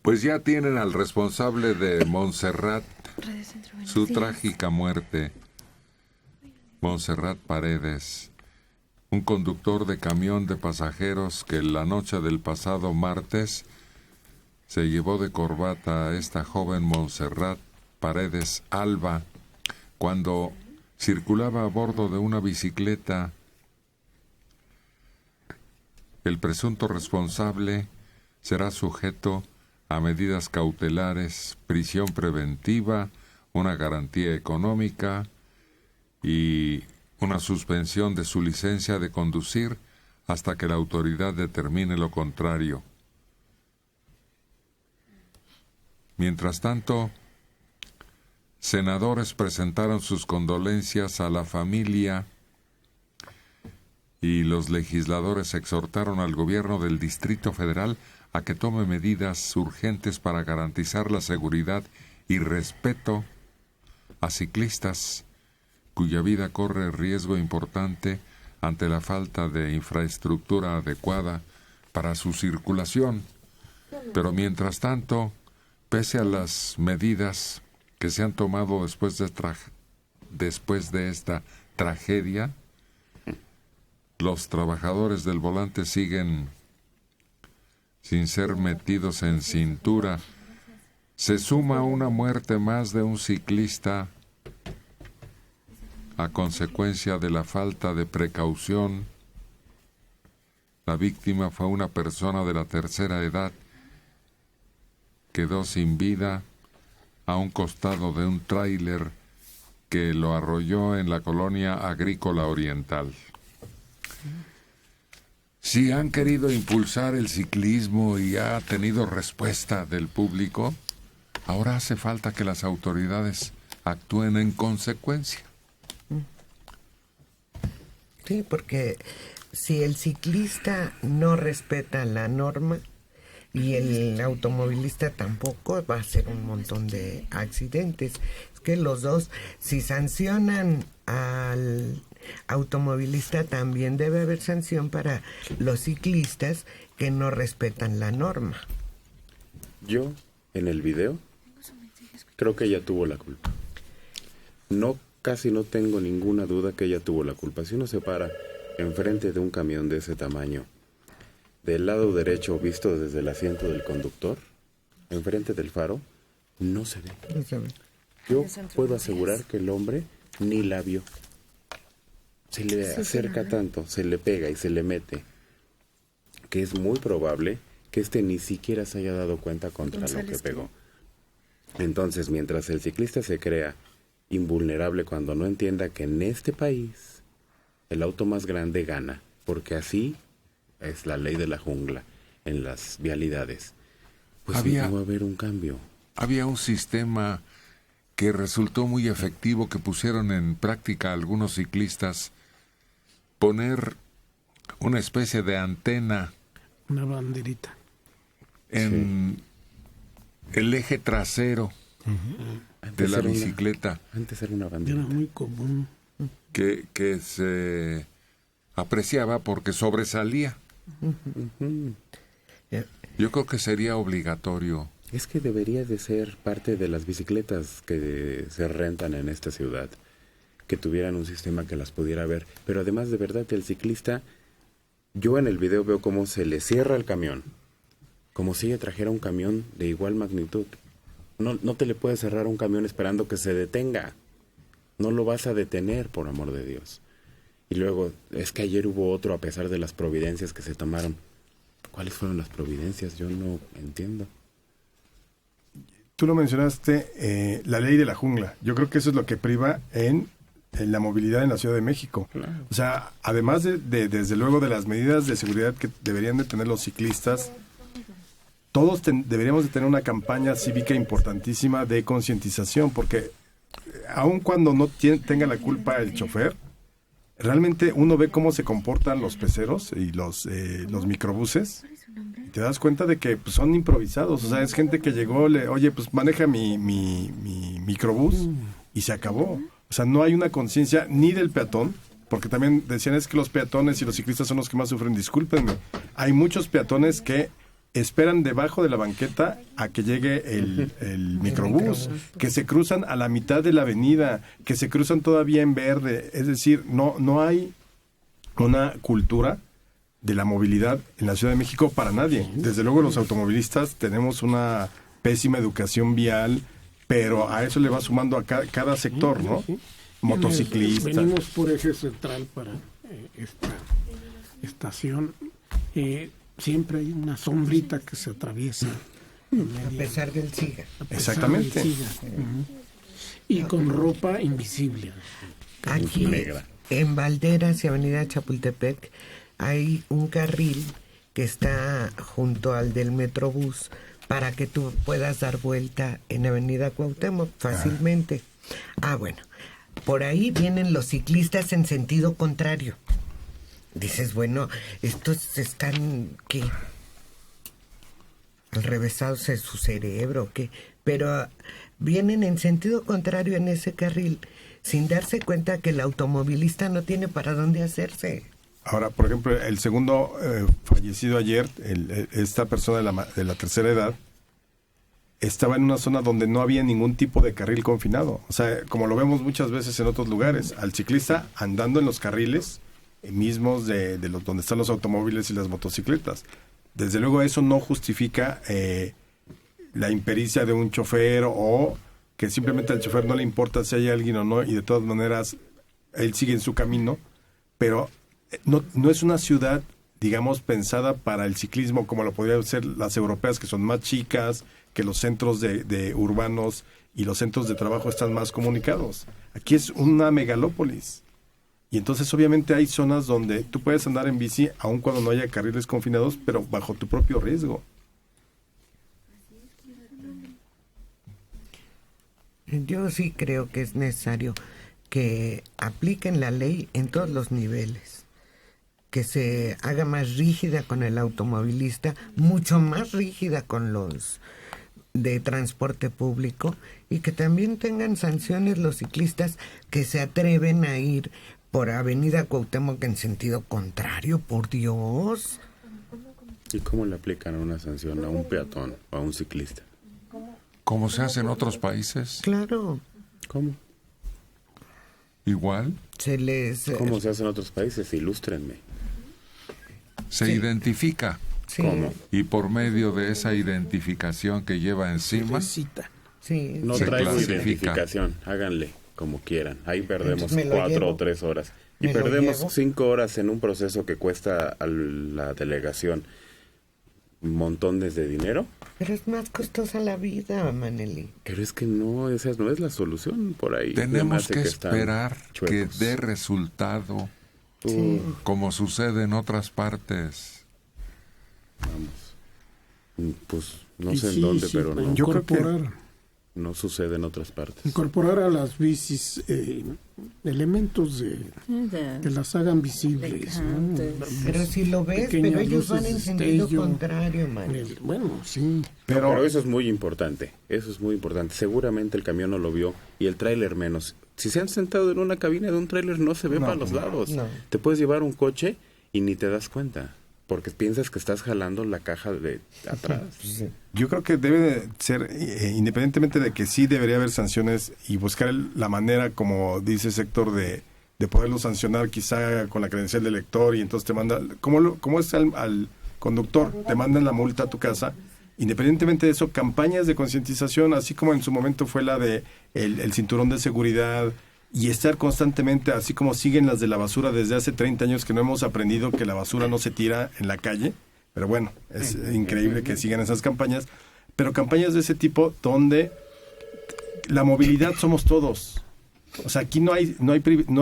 Pues ya tienen al responsable de Montserrat, su trágica muerte. Montserrat Paredes, un conductor de camión de pasajeros que la noche del pasado martes se llevó de corbata a esta joven Montserrat Paredes Alba cuando circulaba a bordo de una bicicleta. El presunto responsable será sujeto a medidas cautelares, prisión preventiva, una garantía económica y una suspensión de su licencia de conducir hasta que la autoridad determine lo contrario. Mientras tanto, senadores presentaron sus condolencias a la familia y los legisladores exhortaron al gobierno del Distrito Federal a que tome medidas urgentes para garantizar la seguridad y respeto a ciclistas cuya vida corre riesgo importante ante la falta de infraestructura adecuada para su circulación. Pero mientras tanto, pese a las medidas que se han tomado después de esta tragedia, los trabajadores del volante siguen sin ser metidos en cintura. Se suma una muerte más de un ciclista a consecuencia de la falta de precaución. La víctima fue una persona de la tercera edad. Quedó sin vida a un costado de un tráiler que lo arrolló en la colonia agrícola oriental. Si han querido impulsar el ciclismo y ha tenido respuesta del público, ahora hace falta que las autoridades actúen en consecuencia. Sí, porque si el ciclista no respeta la norma y el automovilista tampoco, va a ser un montón de accidentes. Es que los dos, si sancionan al automovilista, también debe haber sanción para los ciclistas que no respetan la norma. Yo, en el video, creo que ella tuvo la culpa. Casi no tengo ninguna duda que ella tuvo la culpa. Si uno se para enfrente de un camión de ese tamaño, del lado derecho visto desde el asiento del conductor, enfrente del faro, no se ve. No se ve. Yo puedo asegurar que el hombre ni la vio. Se le acerca tanto, se le pega y se le mete, que es muy probable que ni siquiera se haya dado cuenta contra lo que pegó. Entonces, mientras el ciclista se crea invulnerable cuando no entienda que en este país el auto más grande gana, porque así es la ley de la jungla en las vialidades, pues no va a haber un cambio. Había un sistema que resultó muy efectivo que pusieron en práctica algunos ciclistas, poner una especie de antena, una banderita en el eje trasero de la bicicleta. Antes era una banderita. Era muy común. Que se apreciaba porque sobresalía. Yo creo que sería obligatorio. Es que debería de ser parte de las bicicletas que se rentan en esta ciudad, que tuvieran un sistema que las pudiera ver. Pero además, de verdad, el ciclista, yo en el video veo cómo se le cierra el camión, como si ella trajera un camión de igual magnitud. No te le puedes cerrar un camión esperando que se detenga. No lo vas a detener, por amor de Dios. Y luego, es que ayer hubo otro a pesar de las providencias que se tomaron. ¿Cuáles fueron las providencias? Yo no entiendo. Tú lo mencionaste, la ley de la jungla. Yo creo que eso es lo que priva en la movilidad en la Ciudad de México. Claro. O sea, además de desde luego de las medidas de seguridad que deberían de tener los ciclistas, todos deberíamos de tener una campaña cívica importantísima de concientización, porque aun cuando no tenga la culpa el chofer, realmente uno ve cómo se comportan los peceros y los microbuses, y te das cuenta de que pues, son improvisados. O sea, es gente que llegó, oye, pues maneja mi microbús, y se acabó. O sea, no hay una conciencia ni del peatón, porque también decían es que los peatones y los ciclistas son los que más sufren. Discúlpenme, hay muchos peatones que esperan debajo de la banqueta a que llegue el microbús, que se cruzan a la mitad de la avenida, que se cruzan todavía en verde. Es decir, no hay una cultura de la movilidad en la Ciudad de México para nadie. Desde luego los automovilistas tenemos una pésima educación vial, pero a eso le va sumando a cada sector, ¿no? Motociclistas. Venimos por eje central para esta estación. Siempre hay una sombrita que se atraviesa. A pesar del SIGA. Exactamente. Y con ropa invisible. Aquí, en Valderas y Avenida Chapultepec, hay un carril que está junto al del Metrobús para que tú puedas dar vuelta en Avenida Cuauhtémoc fácilmente. Bueno, por ahí vienen los ciclistas en sentido contrario. Dices, bueno, estos están, ¿qué? Alrevesados de su cerebro, ¿qué? Pero vienen en sentido contrario en ese carril, sin darse cuenta que el automovilista no tiene para dónde hacerse. Ahora, por ejemplo, el segundo fallecido ayer, esta persona de la tercera edad, estaba en una zona donde no había ningún tipo de carril confinado. O sea, como lo vemos muchas veces en otros lugares, al ciclista andando en los carriles mismos de donde están los automóviles y las motocicletas. Desde luego eso no justifica la impericia de un chofer o que simplemente al chofer no le importa si hay alguien o no y de todas maneras él sigue en su camino, pero no es una ciudad, digamos, pensada para el ciclismo como lo podrían ser las europeas, que son más chicas, que los centros de urbanos y los centros de trabajo están más comunicados. Aquí es una megalópolis. Y entonces obviamente hay zonas donde tú puedes andar en bici aun cuando no haya carriles confinados, pero bajo tu propio riesgo. Yo sí creo que es necesario que apliquen la ley en todos los niveles, que se haga más rígida con el automovilista, mucho más rígida con los de transporte público, y que también tengan sanciones los ciclistas que se atreven a ir por Avenida Cuauhtémoc en sentido contrario, por Dios. ¿Y cómo le aplican una sanción a un peatón o a un ciclista? ¿Cómo se hace en otros países? Claro. ¿Cómo? Igual. ¿Cómo se hace en otros países? Ilústrenme. Se identifica. Sí. ¿Cómo? Y por medio de esa identificación que lleva encima, Sí. No se traigo clasifica. identificación, háganle como quieran. Ahí perdemos Entonces, ¿me lo 4 llevo? o 3 horas. Y ¿Me lo perdemos llevo? 5 horas en un proceso que cuesta a la delegación montones de dinero. Pero es más costosa la vida, Maneli. Pero es que no, esa no es la solución por ahí. tenemos Se me que hace están esperar que chuecos. dé resultado, Sí. como sucede en otras partes. Vamos. Pues no Y sé en sí, dónde, sí, pero no, Yo creo que- no sucede en otras partes. Incorporar a las bicis elementos que las hagan visibles, ¿no? Pero si lo ves, Pequeñas pero ellos van luces en sentido destello. contrario, man. Bueno, sí. Pero eso es muy importante, eso es muy importante. Seguramente el camión no lo vio y el tráiler menos. Si se han sentado en una cabina de un tráiler no se ve para los lados. no. Te puedes llevar un coche y ni te das cuenta, porque piensas que estás jalando la caja de atrás. Yo creo que debe de ser, independientemente de que sí debería haber sanciones y buscar la manera, como dice Héctor, de poderlo sancionar quizá con la credencial del lector y entonces te manda, como es al conductor, te mandan la multa a tu casa. Independientemente de eso, campañas de concientización, así como en su momento fue la de el cinturón de seguridad, y estar constantemente, así como siguen las de la basura desde hace 30 años que no hemos aprendido que la basura no se tira en la calle, pero bueno, es increíble que sigan esas campañas, pero campañas de ese tipo donde la movilidad somos todos. O sea, aquí no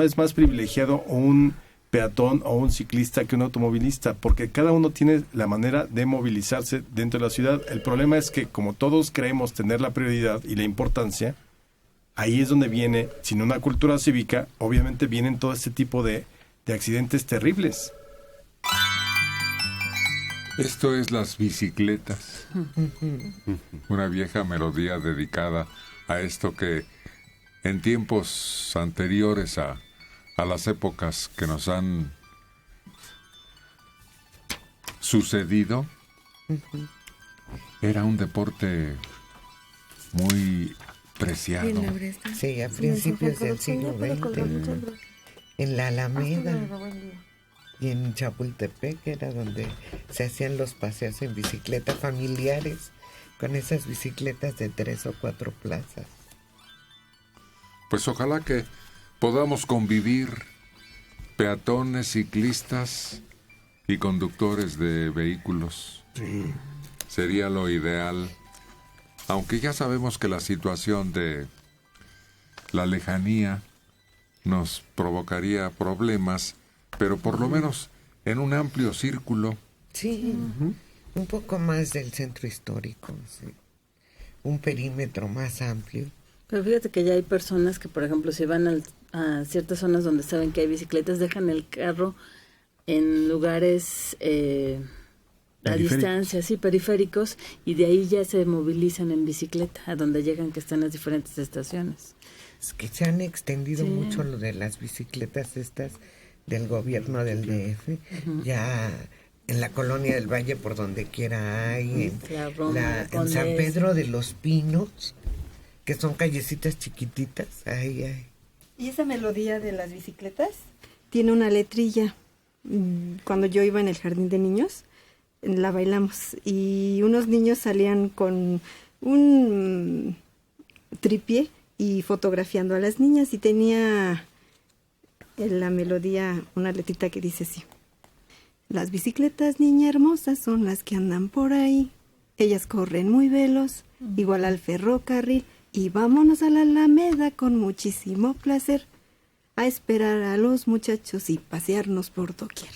es más privilegiado un peatón o un ciclista que un automovilista, porque cada uno tiene la manera de movilizarse dentro de la ciudad. El problema es que como todos creemos tener la prioridad y la importancia, ahí es donde viene, sin una cultura cívica, obviamente vienen todo este tipo de accidentes terribles. Esto es Las Bicicletas, una vieja melodía dedicada a esto que en tiempos anteriores a las épocas que nos han sucedido, era un deporte muy preciado. Sí, a principios del siglo XX, en la Alameda y en Chapultepec era donde se hacían los paseos en bicicleta familiares, con esas bicicletas de 3 o 4 plazas. Pues ojalá que podamos convivir peatones, ciclistas y conductores de vehículos. Sí. Sería lo ideal, aunque ya sabemos que la situación de la lejanía nos provocaría problemas, pero por lo menos en un amplio círculo. Sí, un poco más del centro histórico, sí. Un perímetro más amplio. Pero fíjate que ya hay personas que, por ejemplo, si van a ciertas zonas donde saben que hay bicicletas, dejan el carro en lugares a distancia, sí, periféricos, y de ahí ya se movilizan en bicicleta, a donde llegan, que están las diferentes estaciones. Es que se han extendido mucho lo de las bicicletas estas del gobierno del DF, ya en la Colonia del Valle por donde quiera hay, en San Pedro de los Pinos, que son callecitas chiquititas, ahí hay. ¿Y esa melodía de las bicicletas? Tiene una letrilla. Cuando yo iba en el jardín de niños, la bailamos y unos niños salían con un tripié y fotografiando a las niñas, y tenía en la melodía una letrita que dice así: las bicicletas, niña hermosa, son las que andan por ahí, ellas corren muy veloz, igual al ferrocarril, y vámonos a la Alameda con muchísimo placer a esperar a los muchachos y pasearnos por doquier.